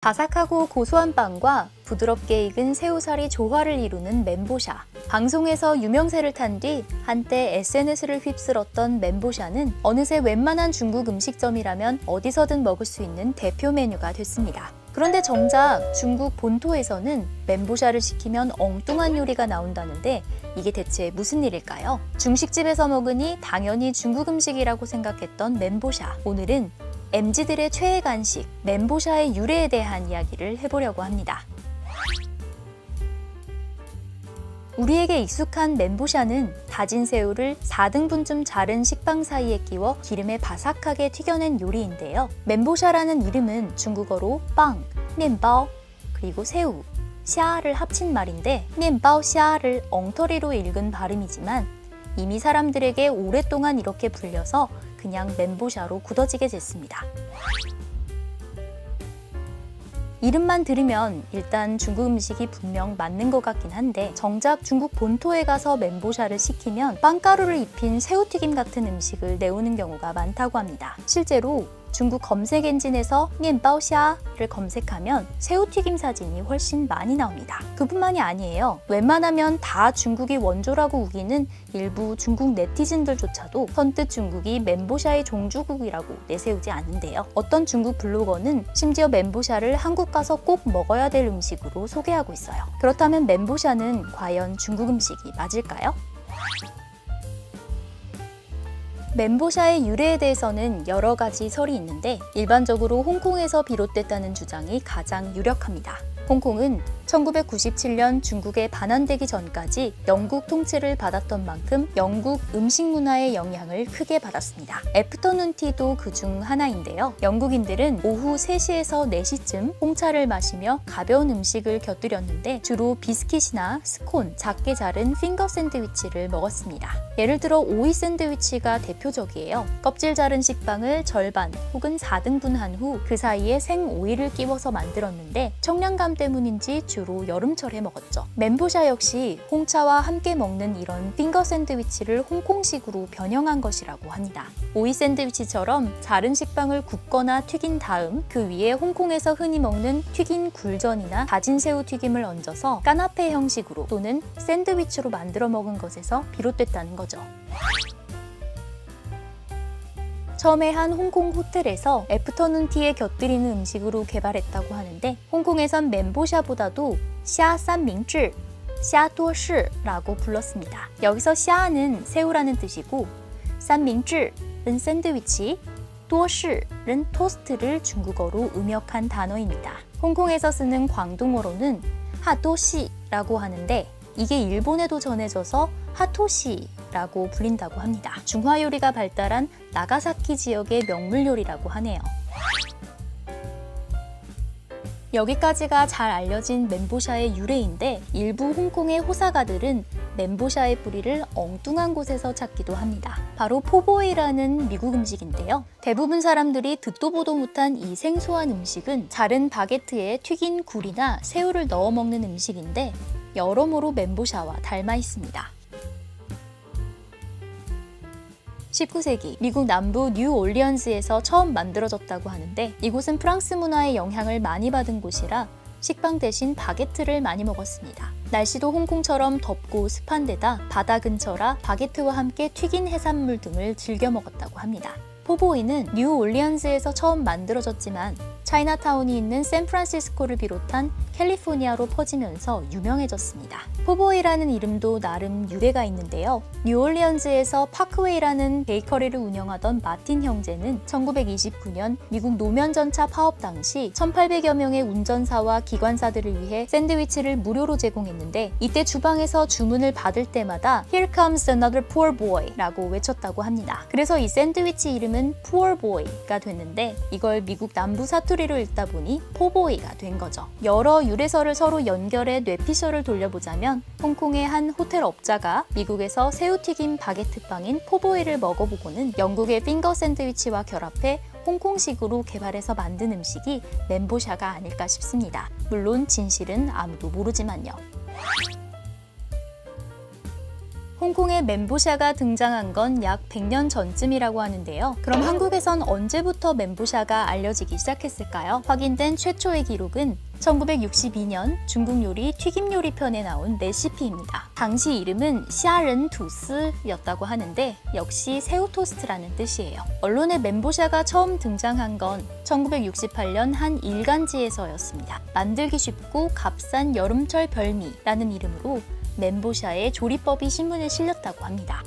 바삭하고 고소한 빵과 부드럽게 익은 새우살이 조화를 이루는 멘보샤. 방송에서 유명세를 탄 뒤 한때 SNS를 휩쓸었던 멘보샤는 어느새 웬만한 중국 음식점이라면 어디서든 먹을 수 있는 대표 메뉴가 됐습니다. 그런데 정작 중국 본토에서는 멘보샤를 시키면 엉뚱한 요리가 나온다는데 이게 대체 무슨 일일까요? 중식집에서 먹으니 당연히 중국 음식이라고 생각했던 멘보샤. 오늘은 MZ들의 최애 간식 멘보샤의 유래에 대한 이야기를 해보려고 합니다. 우리에게 익숙한 멘보샤는 다진 새우를 4등분쯤 자른 식빵 사이에 끼워 기름에 바삭하게 튀겨낸 요리인데요. 멘보샤라는 이름은 중국어로 빵, 面包, 그리고 새우, 샤를 합친 말인데 面包샤를 엉터리로 읽은 발음이지만 이미 사람들에게 오랫동안 이렇게 불려서 그냥 멘보샤로 굳어지게 됐습니다. 이름만 들으면 일단 중국 음식이 분명 맞는 것 같긴 한데 정작 중국 본토에 가서 멘보샤를 시키면 빵가루를 입힌 새우튀김 같은 음식을 내오는 경우가 많다고 합니다. 실제로 중국 검색 엔진에서 面包샤를 검색하면 새우튀김 사진이 훨씬 많이 나옵니다. 그뿐만이 아니에요. 웬만하면 다 중국이 원조라고 우기는 일부 중국 네티즌들조차도 선뜻 중국이 멘보샤의 종주국이라고 내세우지 않는데요. 어떤 중국 블로거는 심지어 멘보샤를 한국 가서 꼭 먹어야 될 음식으로 소개하고 있어요. 그렇다면 멘보샤는 과연 중국 음식이 맞을까요? 멘보샤의 유래에 대해서는 여러 가지 설이 있는데 일반적으로 홍콩에서 비롯됐다는 주장이 가장 유력합니다. 홍콩은 1997년 중국에 반환되기 전까지 영국 통치를 받았던 만큼 영국 음식 문화의 영향을 크게 받았습니다. 애프터눈티도 그중 하나인데요. 영국인들은 오후 3시에서 4시쯤 홍차를 마시며 가벼운 음식을 곁들였는데 주로 비스킷이나 스콘, 작게 자른 핑거 샌드위치를 먹었습니다. 예를 들어 오이 샌드위치가 대표적이에요. 껍질 자른 식빵을 절반 혹은 4등분한 후 그 사이에 생 오이를 끼워서 만들었는데 청량감 때문인지 주로 여름철에 먹었죠. 멘보샤 역시 홍차와 함께 먹는 이런 핑거 샌드위치를 홍콩식으로 변형한 것이라고 합니다. 오이 샌드위치처럼 자른 식빵을 굽거나 튀긴 다음 그 위에 홍콩에서 흔히 먹는 튀긴 굴전이나 다진 새우 튀김을 얹어서 까나페 형식으로 또는 샌드위치로 만들어 먹은 것에서 비롯됐다는 거죠. 처음에 한 홍콩 호텔에서 애프터눈티에 곁들이는 음식으로 개발했다고 하는데 홍콩에선 멘보샤보다도 샤 싼밍쯔, 샤多士라고 불렀습니다. 여기서 샤는 새우라는 뜻이고 싼밍쯔는 샌드위치, 多士는 토스트를 중국어로 음역한 단어입니다. 홍콩에서 쓰는 광둥어로는 하도시라고 하는데 이게 일본에도 전해져서 하토시라고 불린다고 합니다. 중화 요리가 발달한 나가사키 지역의 명물 요리라고 하네요. 여기까지가 잘 알려진 멘보샤의 유래인데 일부 홍콩의 호사가들은 멘보샤의 뿌리를 엉뚱한 곳에서 찾기도 합니다. 바로 포보이라는 미국 음식인데요. 대부분 사람들이 듣도 보도 못한 이 생소한 음식은 자른 바게트에 튀긴 굴이나 새우를 넣어 먹는 음식인데 여러모로 멘보샤와 닮아 있습니다. 19세기 미국 남부 뉴올리언스에서 처음 만들어졌다고 하는데 이곳은 프랑스 문화의 영향을 많이 받은 곳이라 식빵 대신 바게트를 많이 먹었습니다. 날씨도 홍콩처럼 덥고 습한 데다 바다 근처라 바게트와 함께 튀긴 해산물 등을 즐겨 먹었다고 합니다. 포보이는 뉴올리언스에서 처음 만들어졌지만 차이나타운이 있는 샌프란시스코를 비롯한 캘리포니아로 퍼지면서 유명해졌습니다. 포보이라는 이름도 나름 유래가 있는데요. 뉴올리언스에서 파크웨이라는 베이커리를 운영하던 마틴 형제는 1929년 미국 노면전차 파업 당시 1,800여 명의 운전사와 기관사들을 위해 샌드위치를 무료로 제공했는데 이때 주방에서 주문을 받을 때마다 Here comes another poor boy 라고 외쳤다고 합니다. 그래서 이 샌드위치 이름은 Poor Boy가 됐는데 이걸 미국 남부 사투리로 읽다 보니 포보이가 된 거죠. 여러 유래설을 서로 연결해 뇌피셜을 돌려보자면 홍콩의 한 호텔 업자가 미국에서 새우튀김 바게트 빵인 포보이를 먹어보고는 영국의 핑거 샌드위치와 결합해 홍콩식으로 개발해서 만든 음식이 멘보샤가 아닐까 싶습니다. 물론 진실은 아무도 모르지만요. 홍콩에 멘보샤가 등장한 건 약 100년 전쯤이라고 하는데요. 그럼 한국에선 언제부터 멘보샤가 알려지기 시작했을까요? 확인된 최초의 기록은 1962년 중국 요리 튀김 요리 편에 나온 레시피입니다. 당시 이름은 샤른 두스였다고 하는데 역시 새우 토스트라는 뜻이에요. 언론에 멘보샤가 처음 등장한 건 1968년 한 일간지에서였습니다. 만들기 쉽고 값싼 여름철 별미라는 이름으로 멘보샤의 조리법이 신문에 실렸다고 합니다.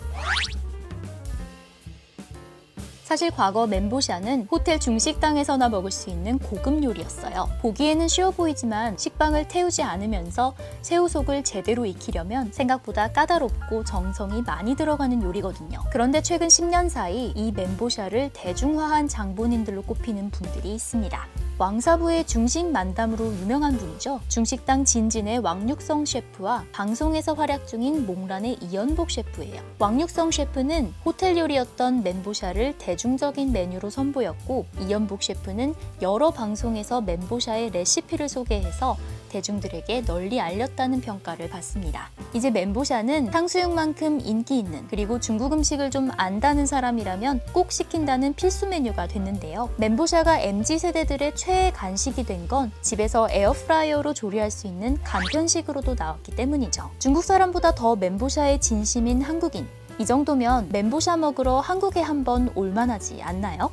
사실 과거 멘보샤는 호텔 중식당에서나 먹을 수 있는 고급 요리였어요. 보기에는 쉬워 보이지만 식빵을 태우지 않으면서 새우속을 제대로 익히려면 생각보다 까다롭고 정성이 많이 들어가는 요리거든요. 그런데 최근 10년 사이 이 멘보샤를 대중화한 장본인들로 꼽히는 분들이 있습니다. 왕사부의 중식 만담으로 유명한 분이죠. 중식당 진진의 왕육성 셰프와 방송에서 활약 중인 몽란의 이연복 셰프예요. 왕육성 셰프는 호텔 요리였던 멘보샤를 대중적인 메뉴로 선보였고, 이연복 셰프는 여러 방송에서 멘보샤의 레시피를 소개해서 대중들에게 널리 알렸다는 평가를 받습니다. 이제 멘보샤는 탕수육만큼 인기 있는, 그리고 중국 음식을 좀 안다는 사람이라면 꼭 시킨다는 필수 메뉴가 됐는데요. 멘보샤가 MZ세대들의 최애 간식이 된 건 집에서 에어프라이어로 조리할 수 있는 간편식으로도 나왔기 때문이죠. 중국 사람보다 더 멘보샤에 진심인 한국인, 이 정도면 멘보샤 먹으러 한국에 한번 올만하지 않나요?